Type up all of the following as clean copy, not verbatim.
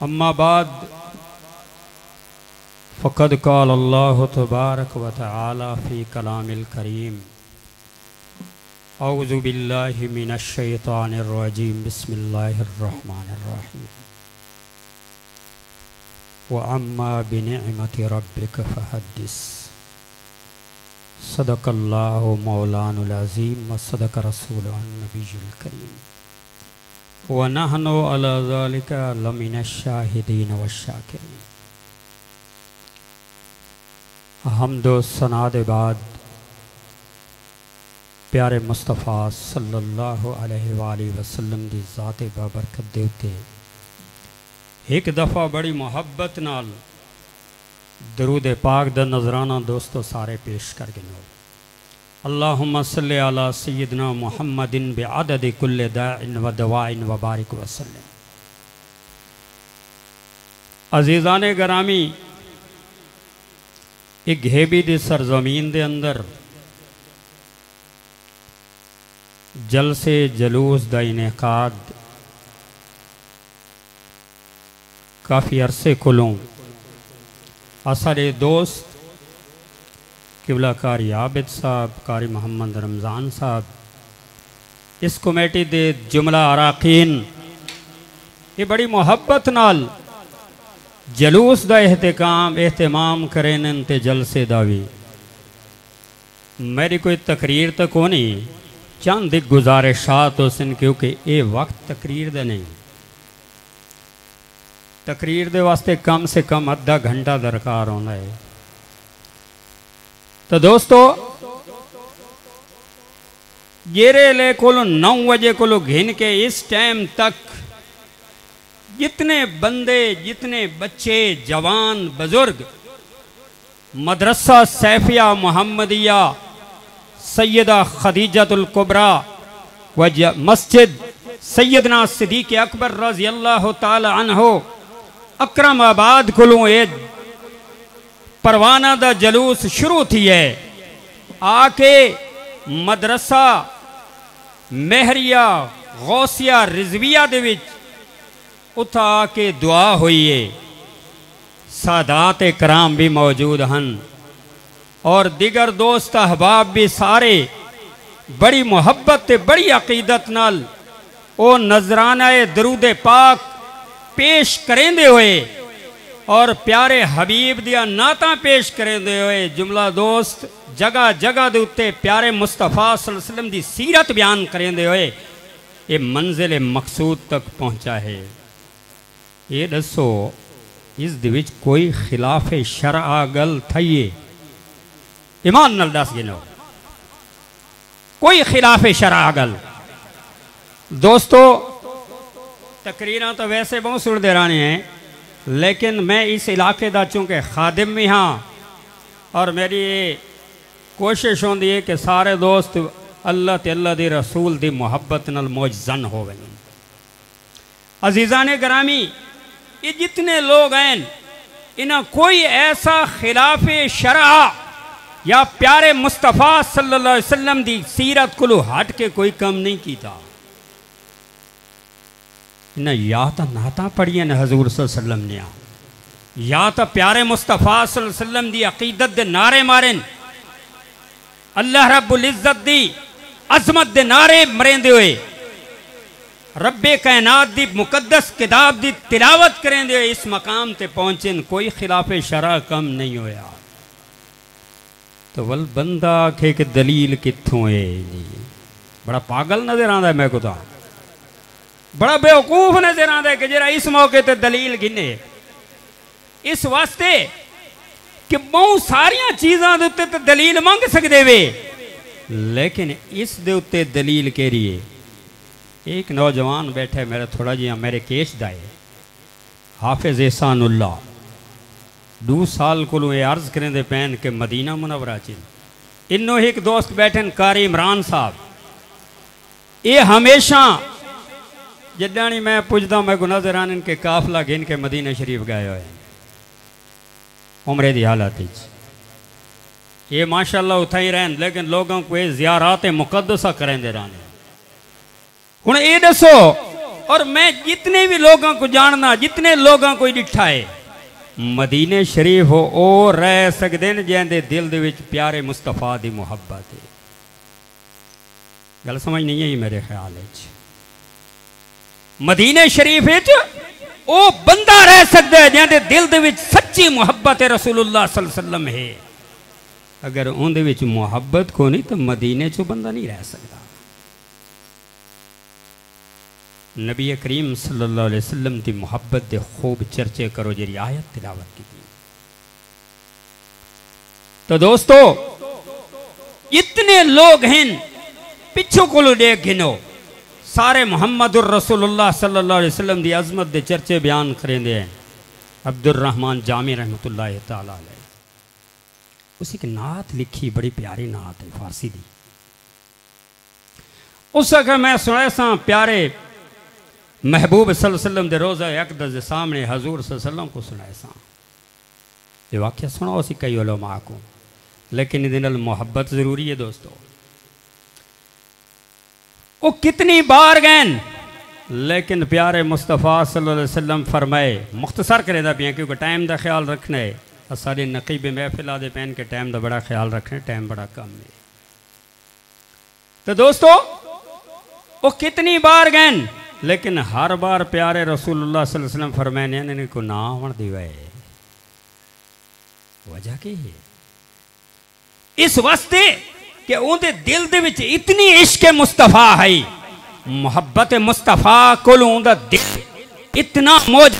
अम्मा बाद फ़क़द क़ाल अल्लाहु तबारक व तआला फ़ी कलामिल करीम औज़ु बिल्लाहि मिनश शैतानिर रजीम बिस्मिल्लाहिर रहमानिर रहीम व अम्मा बिनिअमति रब्बिक फ़हद्दिस सदक़ल्लाहु मौलानुल अज़ीम व सदक़ रसूलुहुन नबियुल करीम व नहनु अला ज़ालिका लमिनश शाहिदीन व शाकिरीन। हम्दो सना दे बाद प्यारे मुस्तफ़ा सल्लल्लाहु अलैहि वसल्लम दी ज़ाते बाबरकत दे उत्ते एक दफ़ा बड़ी मुहब्बत नाल दरूद पाक दा नजराना दोस्तों सारे पेश कर गिनो। अल्लाहुम्मा सल्लि अला सय्यिदना मुहम्मदिन बिअददि कुल्लि दाइन व दवाइन व बारिक वसल्लम। अजीज़ाने गरामी, एक घेबी दी सरजमीन दे अंदर जलसे जलूस दा इनेकाद काफ़ी अरसे कोलों सारे दोस्त किबला कारी आबिद साहब, कारी मोहम्मद रमज़ान साहब, इस कमेटी दे जुमला अराकीन ये बड़ी मुहब्बत नाल जलूस दा एहतमाम करें ते जलसे दा भी। मेरी कोई तकरीर तो को नहीं, चंद एक गुजारिशात हो सन क्योंकि ये वक्त तकरीर दा नहीं। तकरीर दे वास्ते कम से कम अद्धा घंटा दरकार होना है। तो दोस्तों येरे ले कोलो 9 बजे कोलो घिन के इस टाइम तक जितने बंदे, जितने बच्चे, जवान, बुजुर्ग मदरसा सैफिया मुहम्मदिया सैयदा खदीजतुल कुबरा व मस्जिद सैयदना सिद्दीक़ अकबर रज़ी अल्लाह ताला अन्हो अकरमाबाद कोलों ये परवाना दा जलूस शुरू थी है। आके मदरसा मेहरिया गौसिया रिजविया दे विच उथा आके दुआ हुई है। सादात कराम भी मौजूद हन और दिगर दोस्त अहबाब भी सारे बड़ी मुहब्बत ते बड़ी अकीदत नाल ओ नजराना दरूद पाक पेश करेंदे हुए और प्यारे हबीब दिया नाता पेश करेंदे हुए जुमला दोस्त जगह जगह दे उत्ते प्यारे मुस्तफ़ा सल्लल्लाहु अलैहि वसल्लम दी सीरत बयान करेंदे हुए ये मंजिल मकसूद तक पहुंचा है। ये दसो इस दे विच कोई खिलाफ शरआ गल थई है? ईमान नाल दस गिनो कोई खिलाफ शरआ गल? दोस्तों तकरीरां तो वैसे बहुत सुनते रहने हैं, लेकिन मैं इस इलाके का चूँकि खादिम भी हाँ और मेरी कोशिश होती है कि सारे दोस्त अल्लाह ते अल्लाह दी रसूल दी मुहब्बत नाल मौजज़न होवें। अजीज़ाने ग्रामी, ये जितने लोग हैं इन्हें कोई ऐसा खिलाफ शरआ या प्यारे मुस्तफ़ा सल्लल्लाहु अलैहि वसल्लम दी सीरत को हट के कोई कम नहीं किया। इन्हें या तो नाता पढ़िए न हजूर सल्लल्लाहु अलैहि वसल्लम ने, या तो प्यारे मुस्तफ़ा सल्लल्लाहु अलैहि वसल्लम दी अकीदत दे नारे मारें, अल्लाह रब्बुल इज़्ज़त दी अज़मत दे नारे मरेंदे हुए रब्बे कायनात दी मुकद्दस किताब दी तिलावत करेंदे हुए इस मकाम ते पहुंचें। कोई खिलाफ शरअ कम नहीं होया। तो वल बंदा आखे कि दलील कित्थों है? बड़ा पागल नजर आता है मैं को, बड़ा बेवकूफ नजर आता है कि जरा इस मौके ते दलील गिने। इस वास्ते कि बहुत सारिया चीज़ों के उत्ते दलील मंग सकते वे, लेकिन इस दे उत्ते दलील के लिए एक नौजवान बैठे मेरा थोड़ा जिहा मेरे केस दाए हाफिज एहसानुल्लाह 2 साल को ये अर्ज करेंदे पैन के मदीना मुनव्वरा च इन्नो एक दोस्त बैठे कारी इमरान साहब। ये हमेशा जिदा नहीं मैं पुछदा मैं को नजर आने के काफला गिन के मदीना शरीफ गए हुए उम्रे की हालत। ये माशाअल्लाह उथा ही रहन, लेकिन लोगों को ये ज़ियारात मुक़द्दसा करेंदे रहने। हुण ये दसो और मैं जितने भी लोगों को जानना, जितने लोगों को डिठा है, मदीने शरीफ ओ रह सकते हैं जिंदे दिल दे विच प्यारे मुस्तफा दी मुहब्बत है। गल समझ नहीं आई मेरे ख्याल है। मदीने शरीफ विच ओ बंदा रह सकता है जिंदे दिल दे विच सच्ची मुहब्बत है रसूलुल्लाह सल्लल्लाहु अलैहि वसल्लम है। अगर उनदे विच मुहब्बत को नहीं तो मदीने चो बंदा नहीं रह सकता। नबी करीम सल्लल्लाहु अलैहि वसल्लम की मुहब्बत दे खूब चर्चे करो जी आयत तिलावत की। तो दोस्तों इतने लोग हैं पिछों को देख गिनो सारे मुहम्मदुर रसूलुल्लाह सल्लल्लाहु अलैहि वसल्लम की अजमत दे चर्चे बयान करेंदे हैं। अब्दुर रहमान जामी रहमतुल्लाह तआला अलैह उसी की नात लिखी, बड़ी प्यारी नात है फारसी दी। उस वक्त मैं सुना सा प्यारे महबूब सल्लल्लाहु अलैहि वसल्लम दे रोज़ा अक़दस के सामने हजूर सल्लल्लाहु अलैहि वसल्लम को सुनाए सा। ये वाक़या सुनाओ सी कई उलमा को, लेकिन इहदे नाल मोहब्बत जरूरी है दोस्तों। वो कितनी बार गए लेकिन प्यारे मुस्तफ़ा सल्लल्लाहु अलैहि वसल्लम फरमाए, मुख्तसर करेदा पिया क्योंकि टाइम का ख्याल रखना है। सारे नकीब महफिल आदे पहन के टाइम का बड़ा ख्याल रखना, टाइम बड़ा कम है। तो दोस्तों वो कितनी बार गए लेकिन हर बार प्यारे रसूलुल्लाह सल्लल्लाहु अलैहि वसल्लम फरमाए ने इन्हें को ना आवन दिवाए। वजह की है? इस वास्ते कि उनके दिल दे विच इतनी इश्क मुस्तफा है, मुहब्बत मुस्तफा को उनका दिल इतना मौज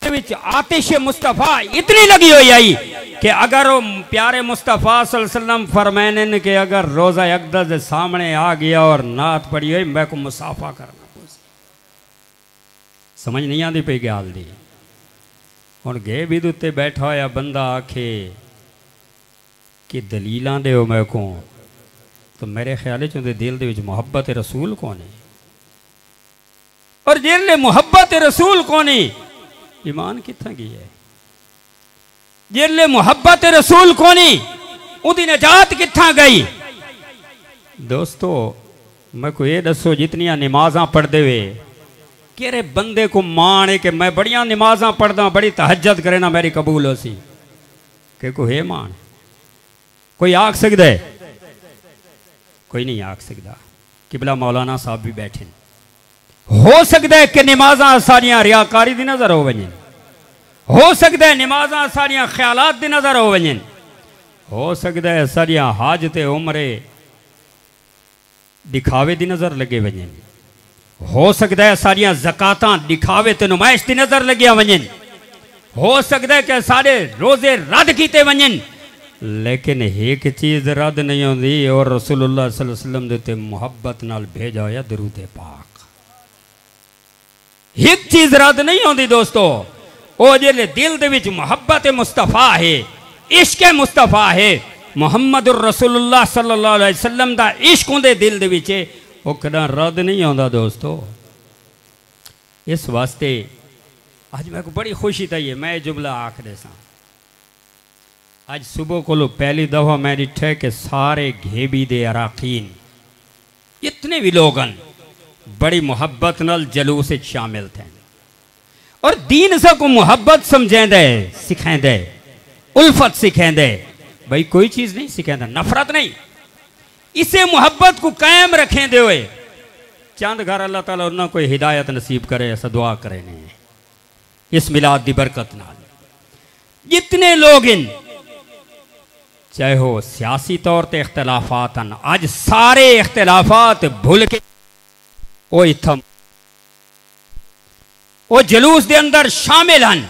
विच आतिश मुस्तफा इतनी लगी हुई आई कि अगर वो प्यारे मुस्तफा सल्लल्लाहु अलैहि वसल्लम फरमाने कि अगर रोज़ा अक़दस के सामने आ गया और नात पड़ी हुई मैं को मुसाफा करना। समझ नहीं आती पई गल दी। हुण गे भी उत्ते बैठा होया बंदा आखे कि दलीलां दे मैं को, तो मेरे ख्याल च दिल दे विच मुहब्बत रसूल कौन है, और जिसले मुहब्बत रसूल कौन है ईमान कितना की है। जिसले मुहब्बत रसूल कोनी उदी नजात कितना गई। दोस्तों मैं को ये दसो जितनियां नमाजा पढ़ते हुए केरे बंदे को मान है कि मैं बड़िया नमाजा पढ़दा, बड़ी तहज्जुद करे ना मेरी कबूल हो सी, कि को है मान? कोई आख सकता है? कोई नहीं आख सकता। किबला मौलाना साहब भी बैठे। हो सकता है कि नमाजा सारियां रियाकारी दी नजर हो वजन, हो सकता है नमाजा सारियां ख्यालात दी नजर हो वजन, हो सकता है सारियां हाज ते उमरे दिखावे दी नजर लगे वजन, हो सकता है सारियां ज़कातां दिखावे ते नुमाइश दी नजर लगे वजन, हो सकता है कि सारे रोजे रद्द किए वजन, लेकिन एक चीज रद्द नहीं होती और रसूलुल्लाह सल्लल्लाहु अलैहि वसल्लम दे मुहब्बत नाल भेजा होया दरूद पाक। एक चीज रद्द नहीं होती दोस्तों, वो जिहले दिल दे विच मुहब्बत मुस्तफा है, इश्क मुस्तफा है, मुहम्मदुर रसूलुल्लाह सल्लल्लाहु अलैहि वसल्लम दा इश्क उहदे दिल दे विच वो कदा रद्द नहीं होता दोस्तों। इस वास्ते आज मेरे को बड़ी खुशी थी है, मैं जुमला आख दे सा। आज सुबह को पहली दफा मैं डिठे कि सारे घेबी दे अराकीन इतने भी लोगन बड़ी मुहब्बत नाल जलूस शामिल थे और दीन से को मुहब्बत समझेंदे, सिखेंदे, उल्फत सिखेंदे। भाई कोई चीज नहीं सिखेंदा, नफरत नहीं, इसे मुहब्बत को कायम रखें दे हुए चंद घर अल्लाह ताला उन्हें कोई हिदायत नसीब करे, ऐसा दुआ करे नहीं इस मिलाद दी बरकत नाल। जितने लोग इन चाहे हो सियासी तौर पर इख्तलाफात हैं, आज सारे इख्तलाफात भूल के वो इथम वो जलूस दे अंदर शामिल हैं,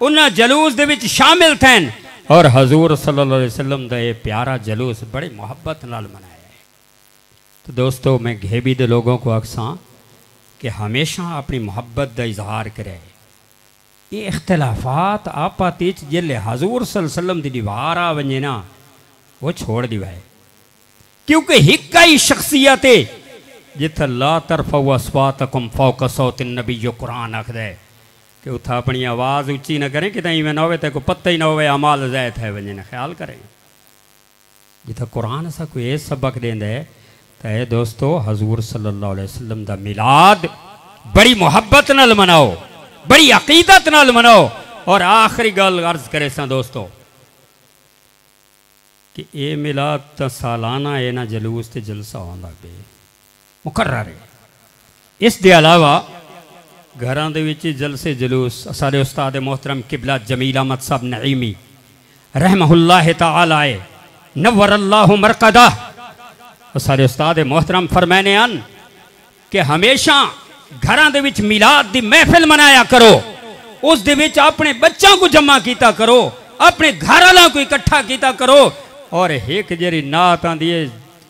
उन जलूस दे विच शामिल थे और हजूर सल्लल्लाहु अलैहि वसल्लम दा ये प्यारा जलूस बड़े मोहब्बत नाल मनाया है। तो दोस्तों मैं घेबी दे लोगों को अक्सा कि हमेशा अपनी मोहब्बत का इजहार करे। ये इख्तलाफात आपात जिले हजूर सल्लल्लाहु अलैहि वसल्लम दी दीवार आ वने ना वो छोड़ दिवाए, क्योंकि हिक्का ही शख्सियत है जिथे ला तरफऊ अस्वातकुम फौक सौतिन नबी जो कुरान आखद है कि उथा अपनी आवाज़ उच्ची न करें कि इवें ना हो पत्ता ही ना हो अमाल ज़ैत है वजन ख्याल करें। जिथे कुरान असा कोई ये सबक देंदा है तो दोस्तों हजूर सल्लल्लाहु अलैहि वसल्लम दा मिलाद बड़ी मुहब्बत नाल मनाओ, बड़ी अकीदत नाल मनाओ। और आखिरी गल अर्ज करे सा दोस्तों कि ये मिलाद तो सालाना है ना, जलूस ते जलसा होंदा पे मुकर्रर है। इस दे अलावा घरां दे विच जलसे जलूस सारे उस्ताद मोहतरम किबला जमील अहमद साहब नईमी रहमहुल्लाह तआला नव्वरल्लाहु मरकदा सारे उस्ताद मोहतरम फरमाने अन कि हमेशा घरां दे विच मिलाद दी महफिल मनाया करो, उस दे विच अपने बच्चों को जमा कीता करो, अपने घर वालों को इकट्ठा कीता करो। और एक जेरी नात आंदी है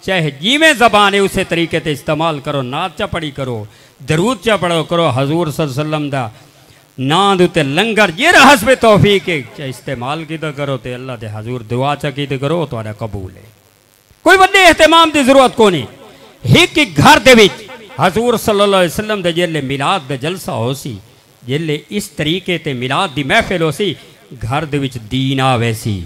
चाहे जिमें जबान है उसे तरीके से इस्तेमाल करो, नात चा पढ़ी करो, दरूद चा पढ़ो करो, हजूर सल्लल्लाहु अलैहि वसल्लम दा नाम दे लंगर जेरा हस्बे तौफीक है इस्तेमाल कीता करो तो अल्लाह दे हजूर दुआ चा कीते करो तो कबूल है। कोई वड्डे एहतमाम की जरूरत को नहीं। एक घर दे विच हजूर सल्लल्लाहु अलैहि वसल्लम दे जेले मिलाद दा जलसा हो सी, जेले इस तरीके ते मिलाद दी महफिल हो सी, घर दे विच दीन आवे सी,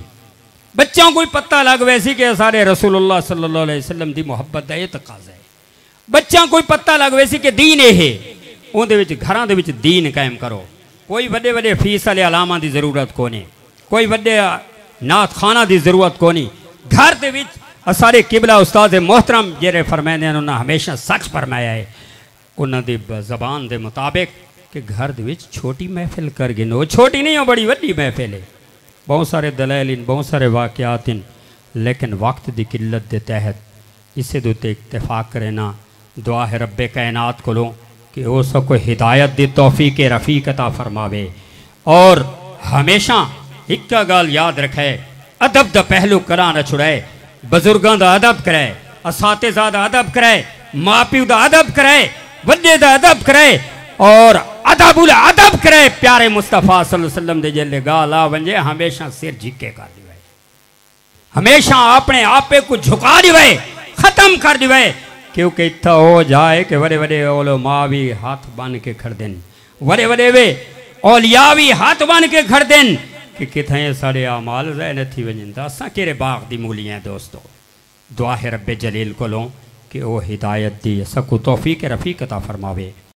बच्चों को पता लग वैसी कि सारे रसूलुल्लाह सल्लल्लाहु अलैहि वसल्लम दी मोहब्बत दा ये तकाज़ा है। बच्चों को पता लग वैसी कि दीन ये है, उहदे विच घरां दे विच दीन कायम करो। कोई वड्डे वड्डे फीस वाले अलामा की जरूरत को नहीं, कोई वड्डे नात खाना की जरूरत को नहीं। घर दे विच सारे किबला उस्ताद मोहतरम जेरे फरमाने उन्होंने हमेशा सच फरमाया है उन्होंने जबान के मुताबिक कि घर दे विच छोटी महफिल कर गिनो, छोटी नहीं हो बड़ी वड्डी महफिल है। बहुत सारे दलाइल इन, बहुत सारे वाक़यात इन, लेकिन वक्त की किल्लत के तहत इसे उत्ते इत्तेफाक करना दुआ है रब्बे कायनात को कि वो सबको हिदायत दी तौफीक रफ़ीक अता फरमावे। और हमेशा एक गल याद रखे, अदब का पहलू करा न छुड़ाए, बजुर्गों का अदब करे, असातिज़ा दा अदब करे, माँ प्यो का अदब करे, वड्डे का अदब करे और अदबुल अदब करे। प्यारे मुस्तफ़ा सल्लल्लाहु अलैहि वसल्लम दे जेले गाल आ वंजे हमेशा सिर झिके कर दिवे, हमेशा अपने आपे को झुका दिवे, खत्म कर दिवे। क्योंकि इतना हो जाए कि वड़े वड़े ओलमा भी हाथ बन के खड़ देन, वड़े वड़े वे औलिया भी हाथ बन के खड़ देन कि किथे साढ़े आमाल रह न थी वजन असा केरे बाग दी मूलियाँ। दोस्तों दुआ है रब्बे जलील को कि वो हिदायत दी सकू तौफीक रफ़ीक अता फरमावे।